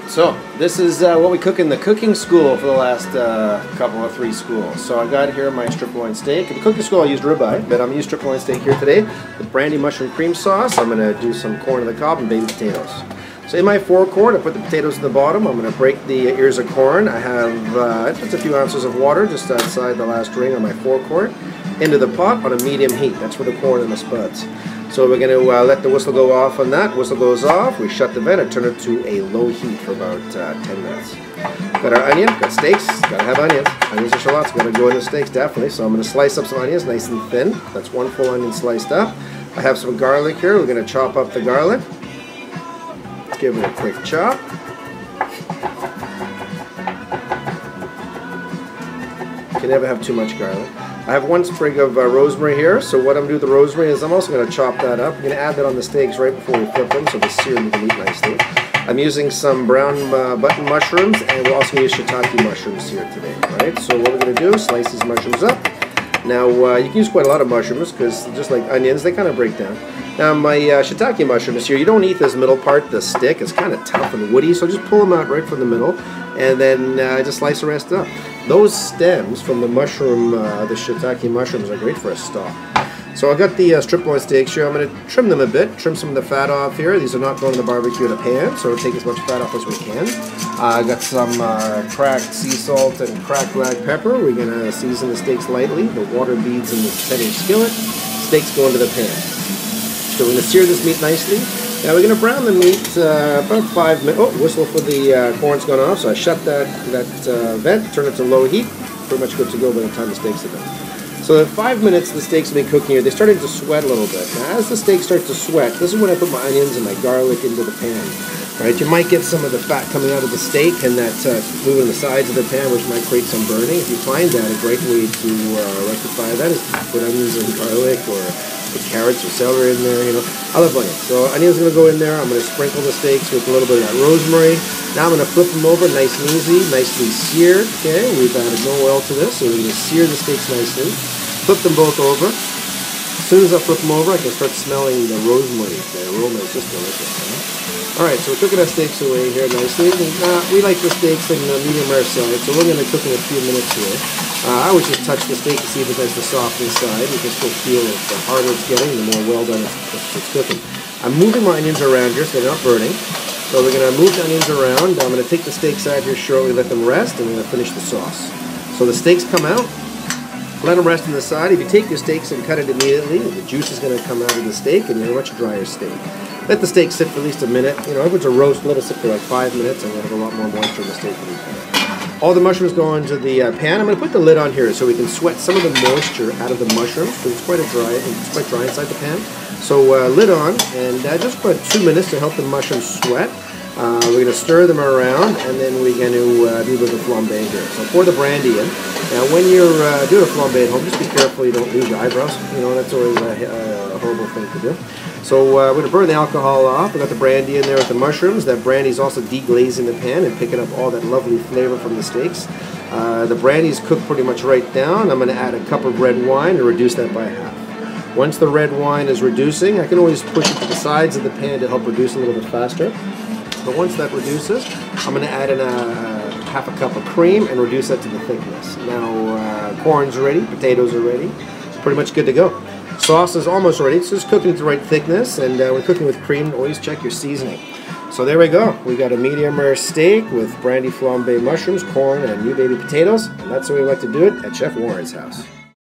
So this is what we cook in the cooking school for the last couple of 3 schools. So I got here my Stiploin steak. In the cooking school I used ribeye, but I'm using Stiploin steak here today with Brandy mushroom cream sauce. I'm going to do some corn on the cob and baby potatoes. So in my forecourt, I put the potatoes at the bottom. I'm going to break the ears of corn. I have just a few ounces of water just outside the last ring on my forecourt into the pot on a medium heat. That's for the corn and the spuds. So we're going to let the whistle go off on that. Whistle goes off, we shut the vent and turn it to a low heat for about 10 minutes. Got our onion, got steaks, gotta have onions. Onions and shallots gotta go in the steaks definitely. So I'm going to slice up some onions nice and thin. That's 1 full onion sliced up. I have some garlic here. We're going to chop up the garlic. Let's give it a quick chop. You can never have too much garlic. I have 1 sprig of rosemary here, so what I'm going to do with the rosemary is I'm also going to chop that up. I'm going to add that on the steaks right before we flip them so they're seared into the meat nicely. I'm using some brown button mushrooms, and we're also going to use shiitake mushrooms here today. Right? So what we're going to do is slice these mushrooms up. Now you can use quite a lot of mushrooms because just like onions, they kind of break down. Now my shiitake mushrooms here, you don't eat this middle part, the stick. It's kind of tough and woody, so just pull them out right from the middle and then just slice the rest up. Those stems from the mushroom, the shiitake mushrooms are great for a stock. So I got the Stiploin steaks here. I'm going to trim them a bit, trim some of the fat off here. These are not going in the barbecue in a pan, so we'll take as much fat off as we can. I got some cracked sea salt and cracked black pepper. We're going to season the steaks lightly. The water beads in the 10-inch skillet. Steaks go into the pan. So we're going to sear this meat nicely. Now we're going to brown the meat about 5 minutes. Oh, whistle for the corn's gone off, so I shut that vent, turn it to low heat. Pretty much good to go by the time the steaks are done. So at 5 minutes the steaks have been cooking here. They're starting to sweat a little bit. Now as the steak starts to sweat, this is when I put my onions and my garlic into the pan. Right? You might get some of the fat coming out of the steak and that moving the sides of the pan, which might create some burning. If you find that, a great way to rectify that is to put onions and garlic or put carrots or celery in there, you know. I love onions. So onions are going to go in there. I'm going to sprinkle the steaks with a little bit of that rosemary. Now I'm going to flip them over nice and easy, nicely seared. Okay, we've added no oil to this, so we're going to sear the steaks nicely. Flip them both over. As soon as I flip them over, I can start smelling the rosemary. The aroma is just delicious. Right? Alright, so we're cooking our steaks away here nicely. We like the steaks in the medium rare side, so we're going to cook in a few minutes here. I always just touch the steak to see if it has the soft inside. You can still feel it. The harder it's getting, the more well done it's cooking. I'm moving my onions around here so they're not burning. So we're going to move the onions around. I'm going to take the steaks out here shortly, let them rest, and we're going to finish the sauce. So the steaks come out. Let them rest on the side. If you take your steaks and cut it immediately, the juice is going to come out of the steak and you have a much drier steak. Let the steak sit for at least a minute. You know, if it's a roast, let it sit for like 5 minutes and you'll have a lot more moisture in the steak. All the mushrooms go into the pan. I'm going to put the lid on here so we can sweat some of the moisture out of the mushrooms because it's quite dry inside the pan. So lid on and just about 2 minutes to help the mushrooms sweat. We're going to stir them around and then we're going to do a bit of flambe here. So pour the brandy in. Now when you're doing a flambe at home, just be careful you don't lose your eyebrows. You know, that's always a horrible thing to do. So we're going to burn the alcohol off. We've got the brandy in there with the mushrooms. That brandy is also deglazing the pan and picking up all that lovely flavor from the steaks. The brandy is cooked pretty much right down. I'm going to add a cup of red wine and reduce that by half. Once the red wine is reducing, I can always push it to the sides of the pan to help reduce a little bit faster. But once that reduces, I'm going to add in half a cup of cream and reduce that to the thickness. Now corn's ready, potatoes are ready. It's pretty much good to go. Sauce is almost ready. It's just cooking to the right thickness, and when cooking with cream, always check your seasoning. So there we go. We got a medium rare steak with brandy flambe mushrooms, corn, and new baby potatoes. And that's the way we like to do it at Chef Warren's house.